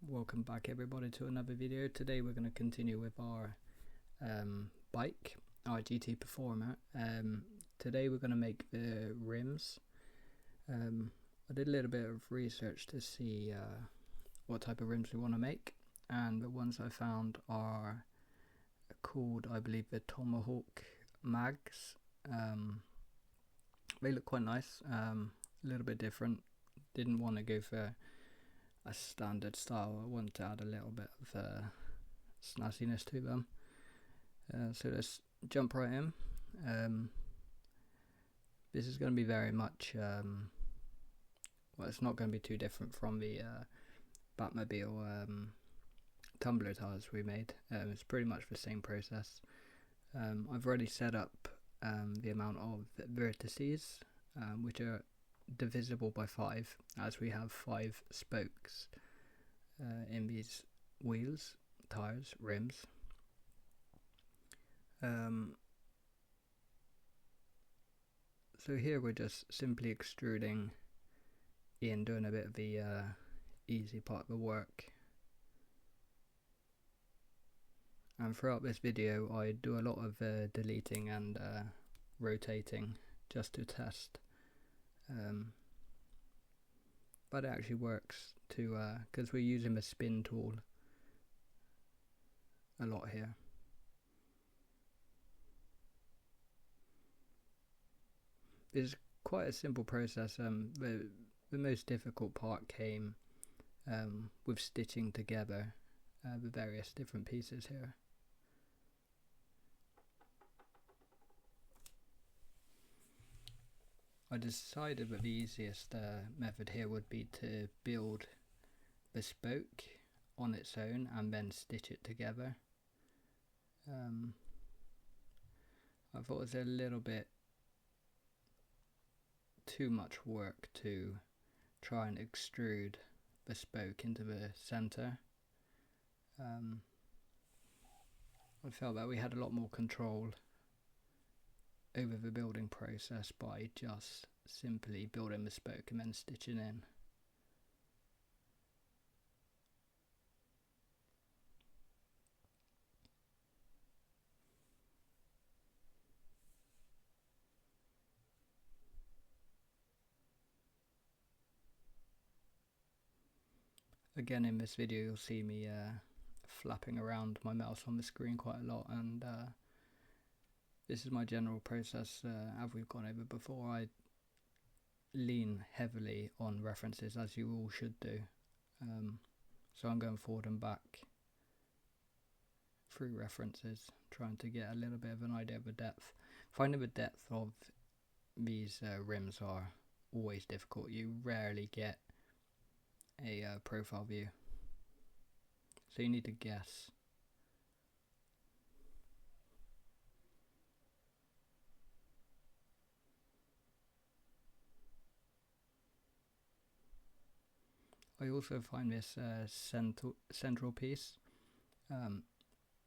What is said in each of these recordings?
Welcome back everybody to another video. Today we're going to continue with our bike, our GT Performer. Today we're going to make the rims. I did a little bit of research to see what type of rims we want to make, and the ones I found are called, I believe, the Tomahawk mags. They look quite nice, a little bit different. Didn't want to go for a standard style. I wanted to add a little bit of snazziness to them. So let's jump right in. This is going to be very much, well, it's not going to be too different from the Batmobile tumbler tires we made. It's pretty much the same process. I've already set up the amount of vertices, which are divisible by 5, as we have 5 spokes in these wheels, tires, rims. So here we're just simply extruding in, doing a bit of the easy part of the work. And throughout this video I do a lot of deleting and rotating just to test. But it actually works to, because we're using the spin tool a lot here. It's quite a simple process. The most difficult part came with stitching together the various different pieces here. I decided that the easiest method here would be to build the spoke on its own and then stitch it together. I thought it was a little bit too much work to try and extrude the spoke into the center. I felt that we had a lot more control over the building process by just simply building the spoke and then stitching in. Again, in this video you'll see me flapping around my mouse on the screen quite a lot, and this is my general process. As we've gone over before, I lean heavily on references, as you all should do. So I'm going forward and back through references, trying to get a little bit of an idea of the depth. Finding the depth of these rims are always difficult. You rarely get a profile view, so you need to guess. I also find this central piece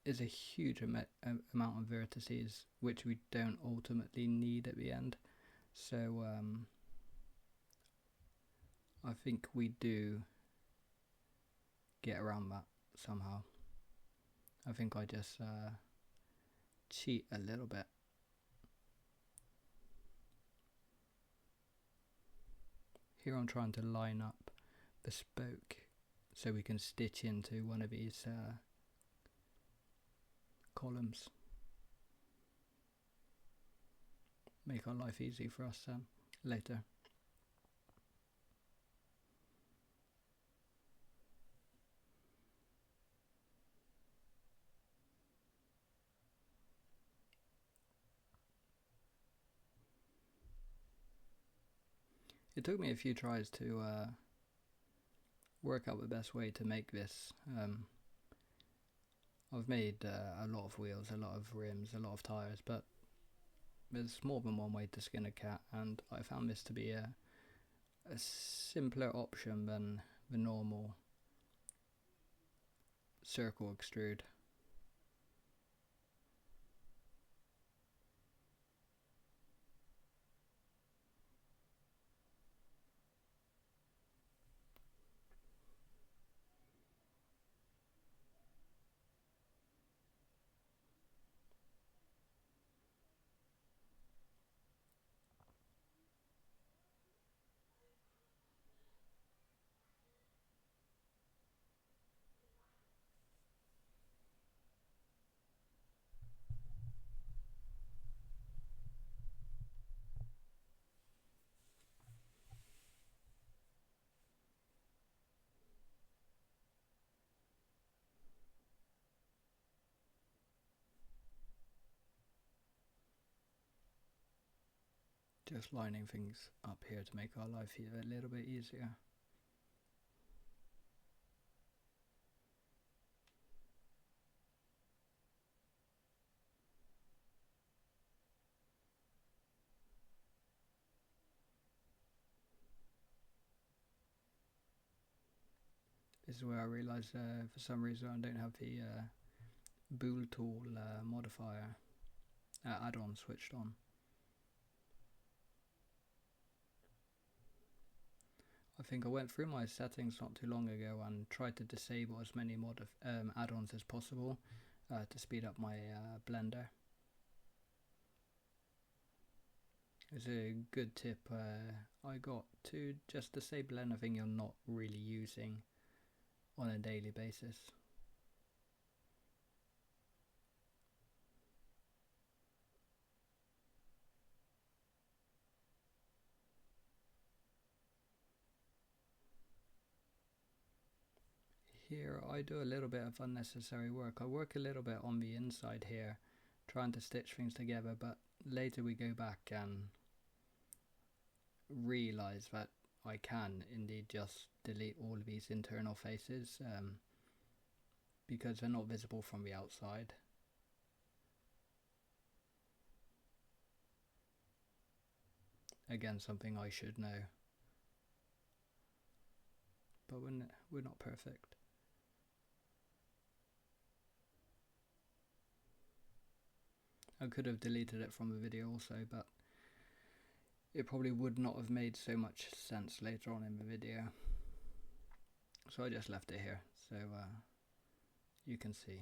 is a huge amount of vertices, which we don't ultimately need at the end. So I think we do get around that somehow. I think I just cheat a little bit. Here I'm trying to line up the spoke so we can stitch into one of these columns. Make our life easy for us later. It took me a few tries to work out the best way to make this. I've made a lot of wheels, a lot of rims, a lot of tires, but there's more than one way to skin a cat, and I found this to be a simpler option than the normal circle extrude. Just lining things up here to make our life here a little bit easier. This is where I realise for some reason I don't have the Bool tool modifier add-on switched on. I think I went through my settings not too long ago and tried to disable as many add-ons as possible to speed up my blender. It's a good tip I got to just disable anything you're not really using on a daily basis. Here I do a little bit of unnecessary work. I work a little bit on the inside here, trying to stitch things together, but later we go back and realise that I can indeed just delete all of these internal faces because they're not visible from the outside. Again, something I should know, but we're not perfect. I could have deleted it from the video also, but it probably would not have made so much sense later on in the video. So I just left it here, so you can see.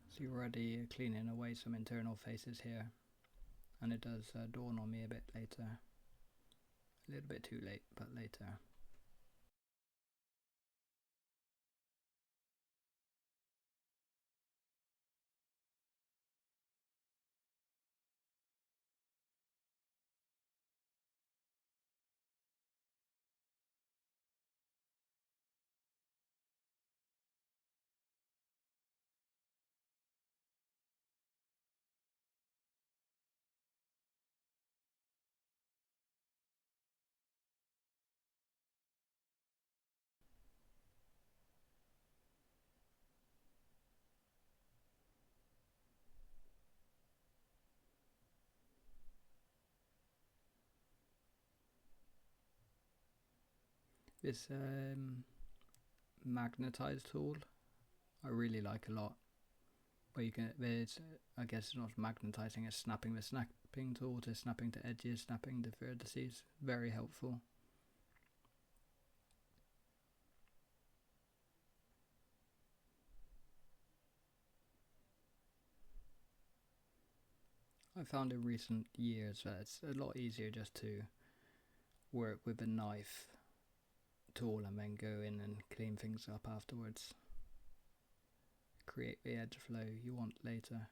So you're already cleaning away some internal faces here, and it does dawn on me a bit later. A little bit too late, but later. This magnetized tool I really like a lot. Where you can, I guess it's not magnetizing, it's snapping the snapping tool to snapping to edges, snapping to vertices. Very helpful. I found in recent years that it's a lot easier just to work with a knife tool and then go in and clean things up afterwards. Create the edge flow you want later.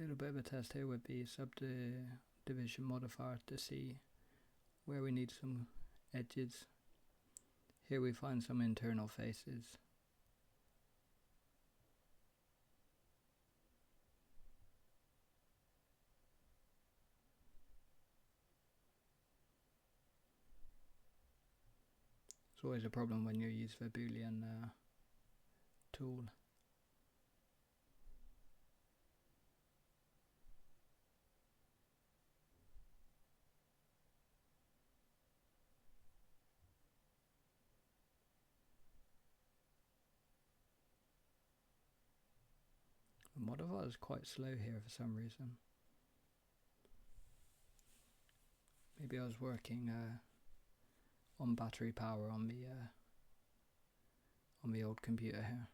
little bit of a test here with the subdivision modifier to see where we need some edges. Here we find some internal faces. It's always a problem when you use the Boolean tool. The modifier is quite slow here for some reason. Maybe I was working on battery power on the old computer here.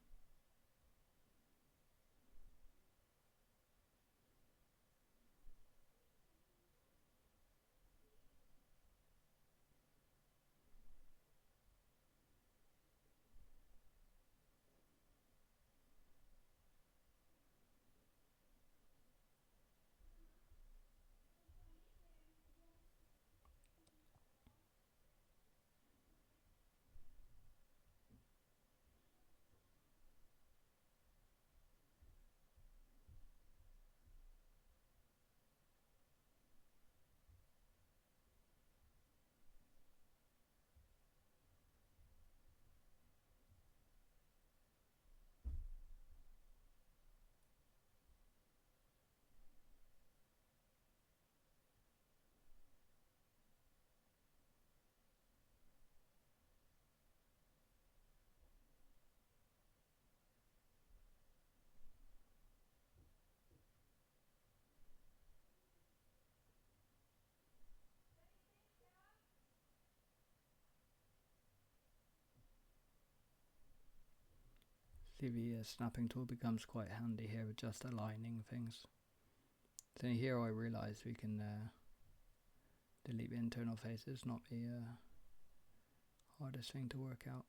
See, the snapping tool becomes quite handy here with just aligning things. So here I realise we can delete the internal faces, not the hardest thing to work out.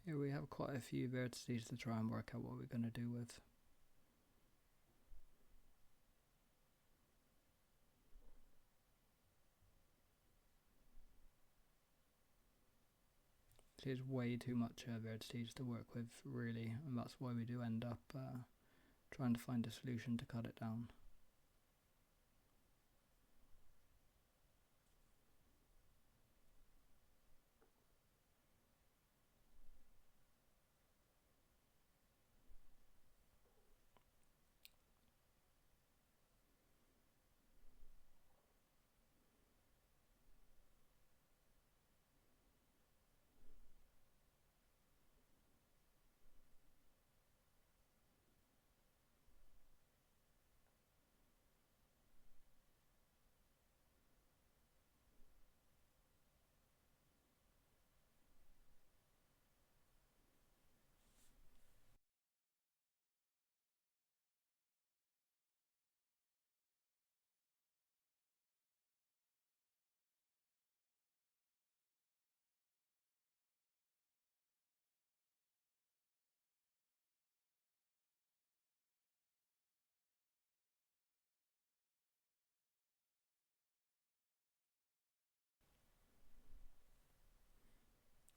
Here we have quite a few vertices to try and work out what we're going to do with. There's way too much vertices to work with, really, and that's why we do end up trying to find a solution to cut it down.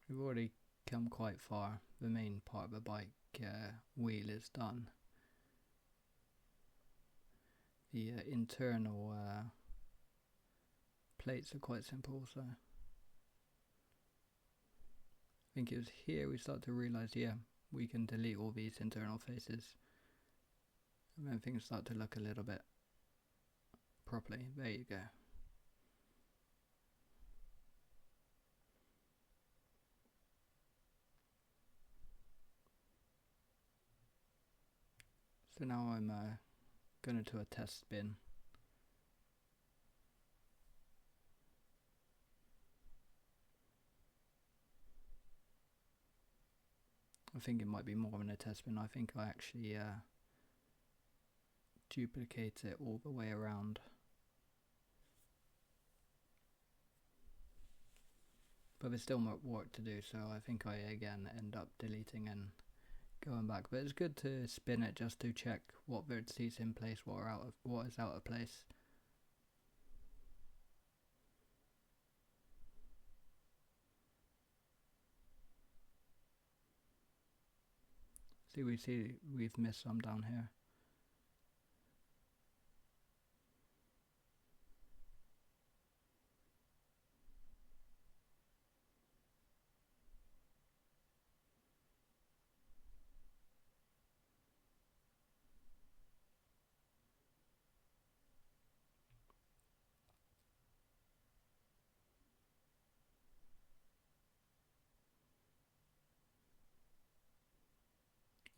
We've already come quite far. The main part of the bike wheel is done. The internal plates are quite simple, so I think it was here we start to realise, yeah, we can delete all these internal faces And then things start to look a little bit properly. There you go. So now I'm going to a test spin. I think it might be more than a test spin. I think I actually duplicate it all the way around. But there's still more work to do, so I think I again end up deleting and going back. But it's good to spin it just to check what vertices in place, what is out of place. See, we've missed some down here.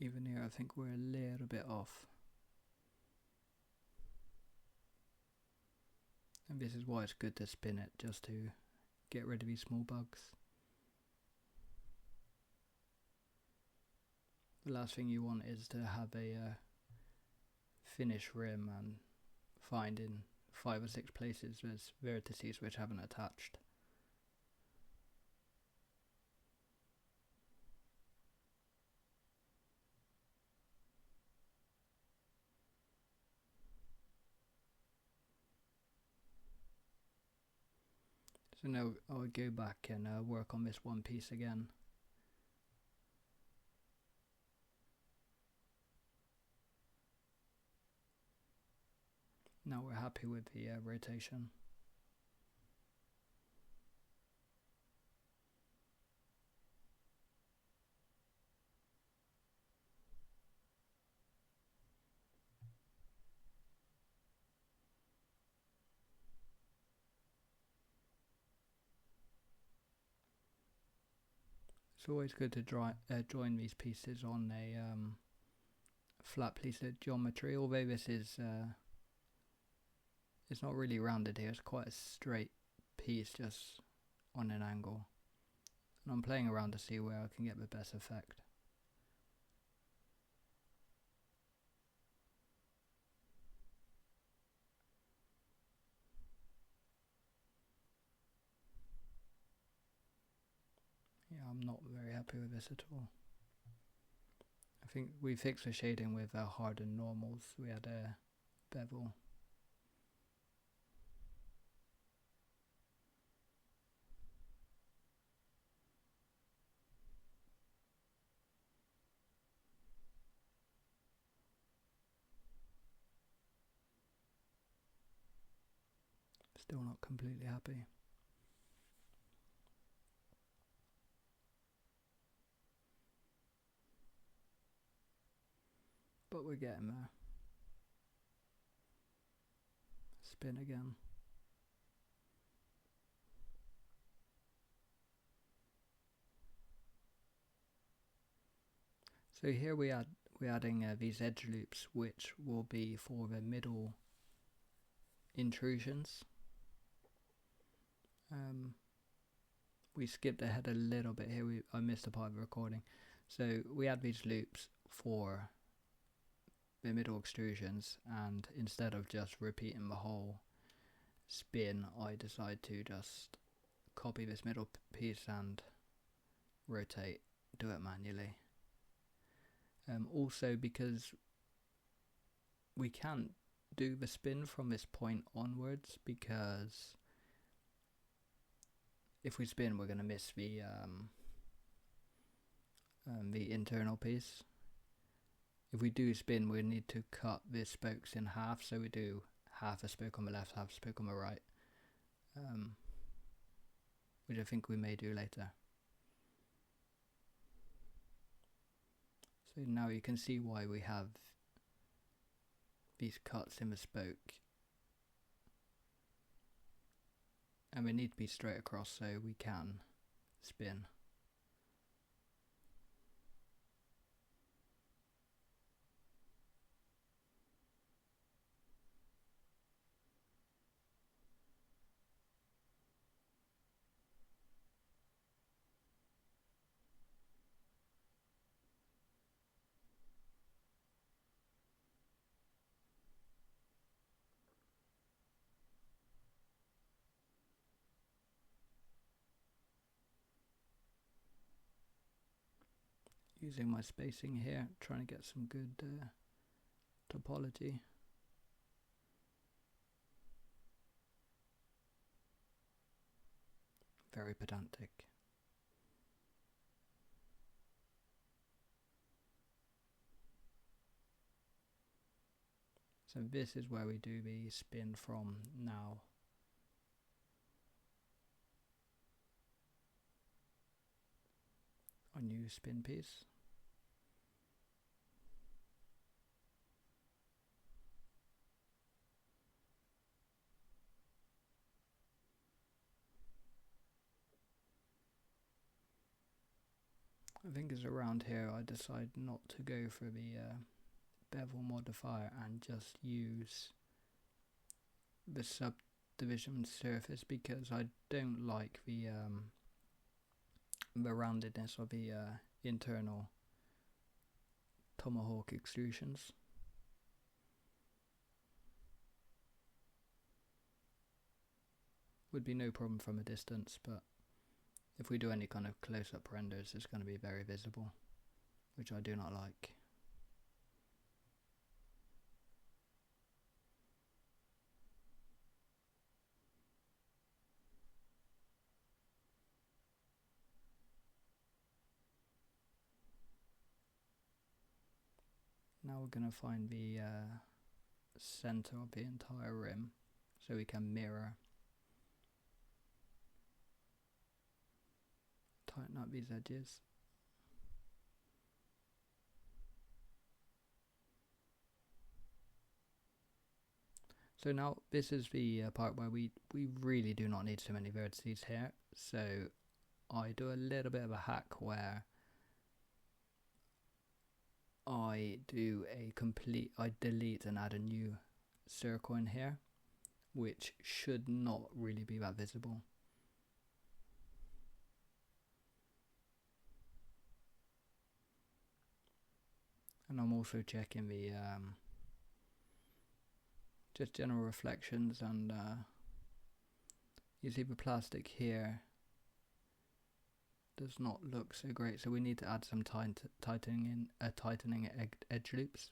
Even here I think we're a little bit off. And this is why it's good to spin it, just to get rid of these small bugs. The last thing you want is to have a finish rim and find in 5 or 6 places there's vertices which haven't attached. So now I'll go back and work on this one piece again. Now we're happy with the rotation. It's always good to join these pieces on a flat piece of geometry, although this is it's not really rounded here, it's quite a straight piece just on an angle. And I'm playing around to see where I can get the best effect. Yeah, I'm not very happy with this at all. I think we fixed the shading with hardened normals. We had a bevel. Still not completely happy. But we're getting there. Spin again. So here we're adding these edge loops, which will be for the middle intrusions. We skipped ahead a little bit here. I missed a part of the recording. So we add these loops for the middle extrusions, and instead of just repeating the whole spin, I decide to just copy this middle piece and rotate, do it manually. Also, because we can't do the spin from this point onwards, because if we spin we're going to miss the internal piece. If we do spin, we need to cut the spokes in half, so we do half a spoke on the left, half a spoke on the right, which I think we may do later. So now you can see why we have these cuts in the spoke, and they need to be straight across so we can spin. Using my spacing here, trying to get some good topology. Very pedantic. So this is where we do the spin from now. Our new spin piece. I think it's around here I decide not to go for the bevel modifier and just use the subdivision surface, because I don't like the roundedness of the internal tomahawk extrusions. Would be no problem from a distance, but if we do any kind of close-up renders, it's going to be very visible, which I do not like. Now we're going to find the center of the entire rim so we can mirror. Tighten up these edges. So now this is the part where we really do not need so many vertices here. So I do a little bit of a hack where I delete and add a new circle in here, which should not really be that visible. And I'm also checking the just general reflections, and you see the plastic here does not look so great, so we need to add some tightening edge loops.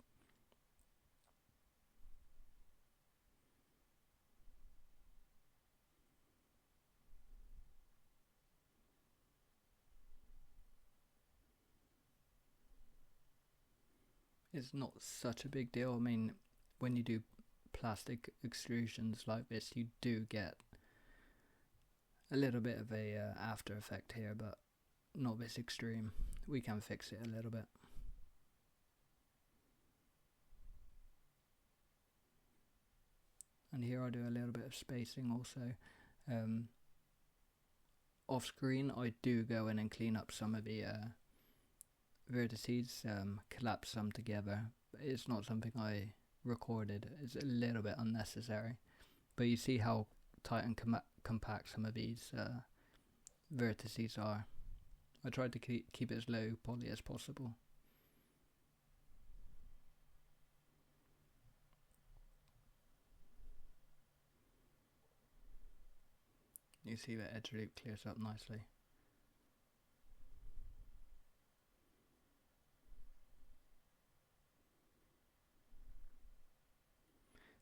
It's not such a big deal. I mean, when you do plastic extrusions like this, you do get a little bit of a after effect here, but not this extreme. We can fix it a little bit. And here I do a little bit of spacing also. Off screen I do go in and clean up some of the vertices, collapse some together. It's not something I recorded. It's a little bit unnecessary, but you see how tight and compact some of these vertices are. I tried to keep it as low poly as possible. You see the edge loop clears up nicely.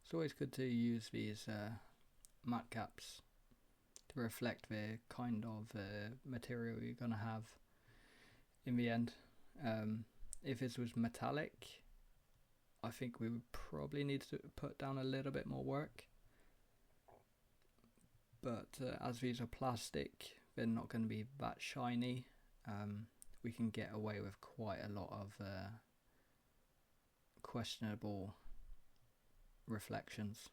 It's always good to use these matte caps to reflect the kind of material you're going to have in the end. If this was metallic, I think we would probably need to put down a little bit more work. But as these are plastic, they're not going to be that shiny. We can get away with quite a lot of questionable reflections.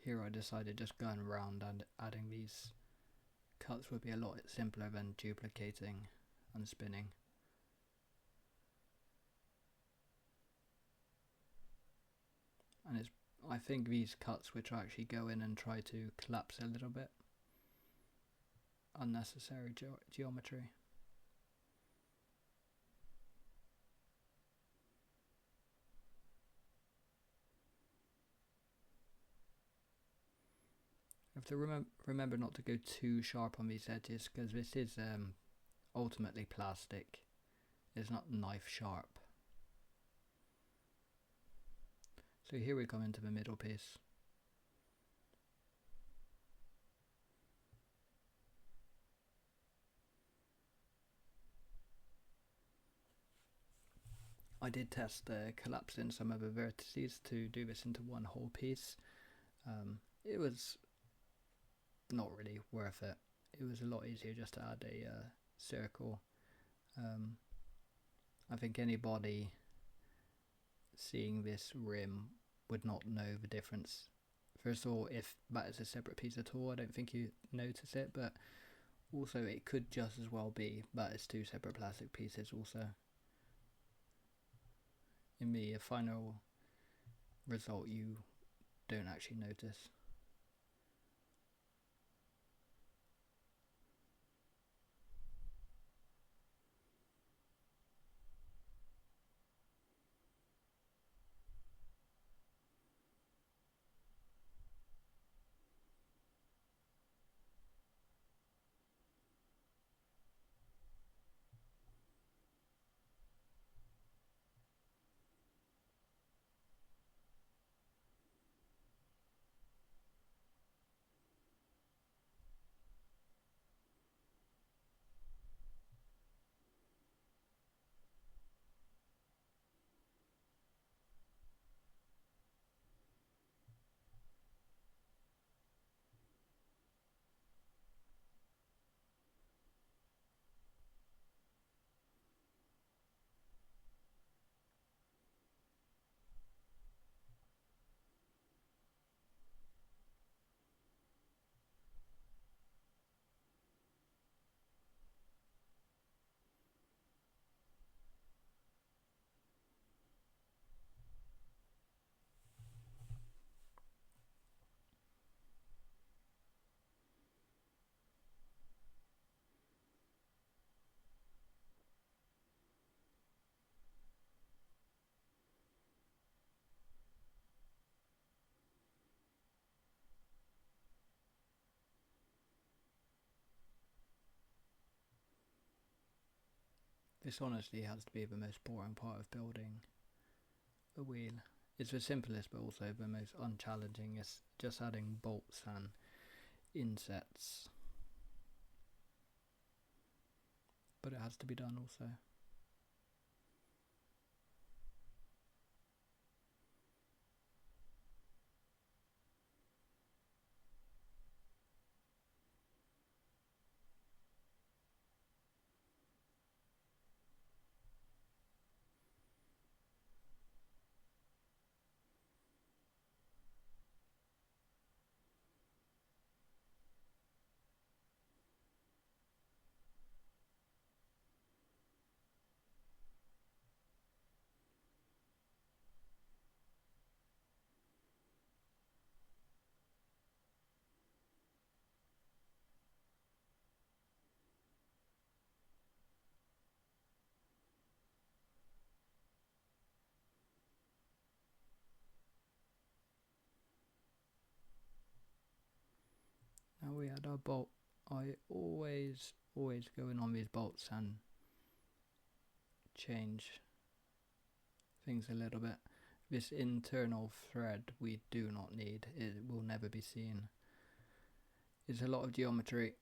Here I decided just going around and adding these cuts would be a lot simpler than duplicating and spinning. And I think these cuts which I actually go in and try to collapse a little bit. Unnecessary geometry. You have to remember not to go too sharp on these edges, because this is ultimately plastic. It's not knife sharp. So here we come into the middle piece. I did test collapsing some of the vertices to do this into one whole piece. It was not really worth it. It was a lot easier just to add a circle. I think anybody seeing this rim would not know the difference. First of all, if that is a separate piece at all, I don't think you notice it, but also it could just as well be that it's two separate plastic pieces also. In the final result, you don't actually notice. This honestly has to be the most boring part of building a wheel. It's the simplest but also the most unchallenging. It's just adding bolts and insets. But it has to be done also. Now we add our bolt. I always go in on these bolts and change things a little bit. This internal thread we do not need. It will never be seen. It's a lot of geometry,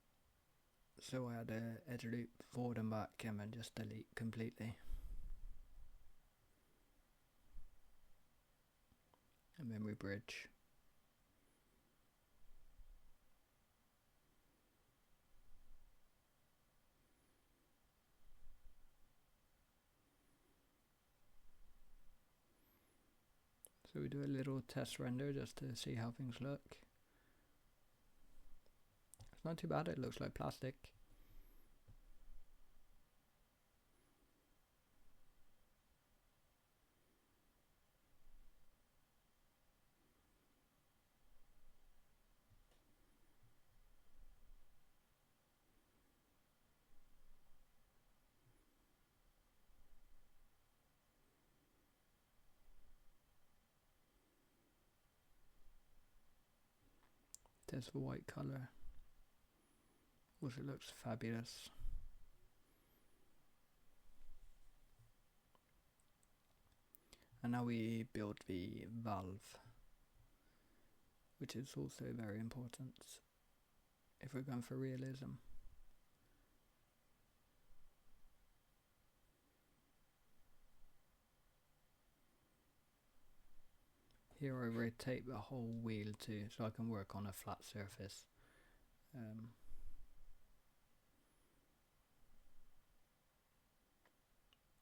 so I add a edge loop forward and back and then just delete completely. And then we bridge. So we do a little test render just to see how things look. It's not too bad, it looks like plastic. Test for white colour. Also looks fabulous. And now we build the valve, which is also very important if we're going for realism. Here I rotate the whole wheel too, so I can work on a flat surface.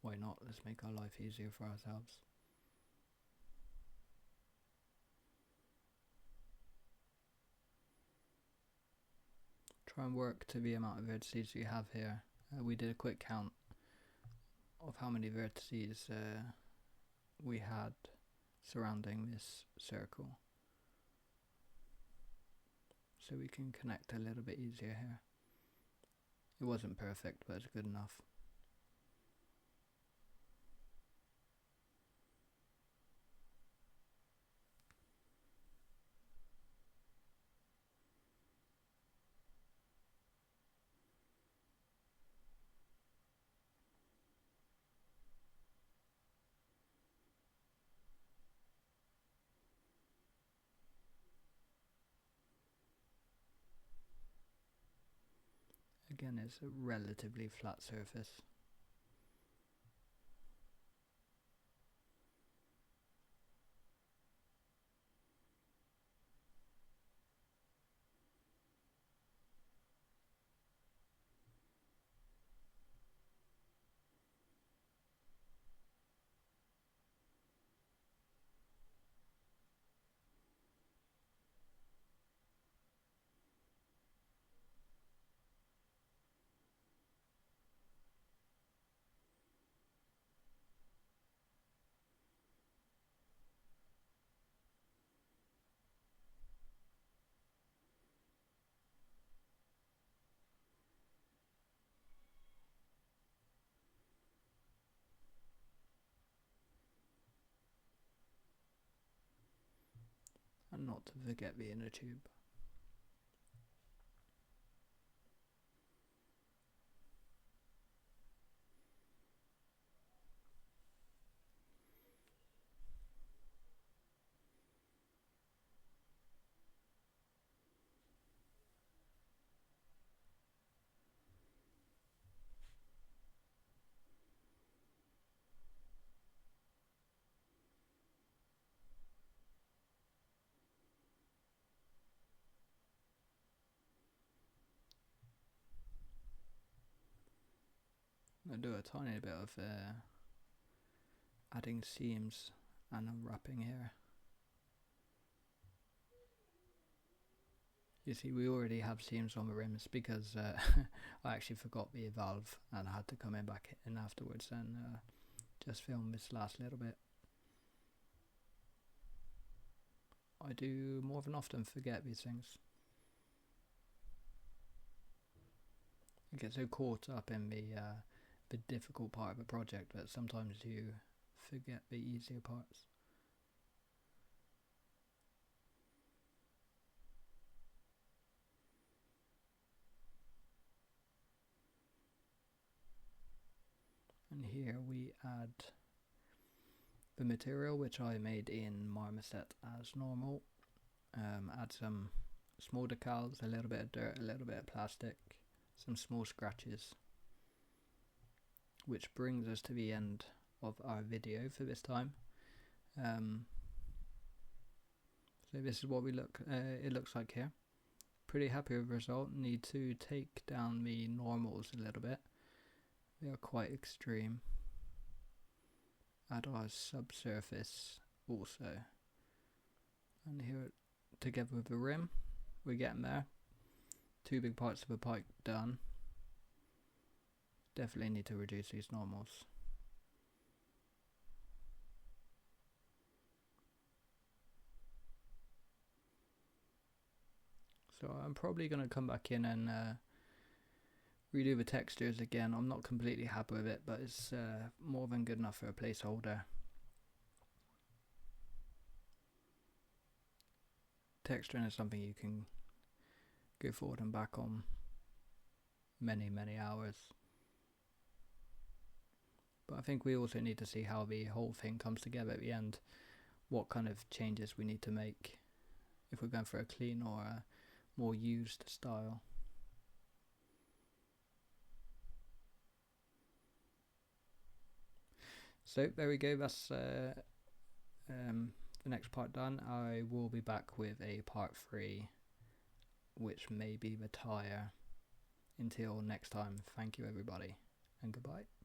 Why not? Let's make our life easier for ourselves. Try and work to the amount of vertices you have here. We did a quick count of how many vertices we had surrounding this circle, so we can connect a little bit easier here. It wasn't perfect, but it's good enough. Again, it's a relatively flat surface. And not to forget the inner tube. I do a tiny bit of adding seams and wrapping here. You see, we already have seams on the rims because I actually forgot the valve and I had to come back in afterwards and just film this last little bit. I do more than often forget these things. I get so caught up in the difficult part of a project that sometimes you forget the easier parts. And here we add the material, which I made in Marmoset as normal. Add some small decals, a little bit of dirt, a little bit of plastic, some small scratches. Which brings us to the end of our video for this time. So this is what it looks like here. Pretty happy with the result. Need to take down the normals a little bit. They are quite extreme. Add our subsurface also. and here together with the rim. We're getting there. 2 big parts of the pipe done. Definitely need to reduce these normals. So I'm probably going to come back in and redo the textures again. I'm not completely happy with it, but it's more than good enough for a placeholder. Texturing is something you can go forward and back on many hours. But I think we also need to see how the whole thing comes together at the end. What kind of changes we need to make if we're going for a clean or a more used style. So there we go, that's the next part done. I will be back with a part 3, which may be the tyre. Until next time, thank you everybody, and goodbye.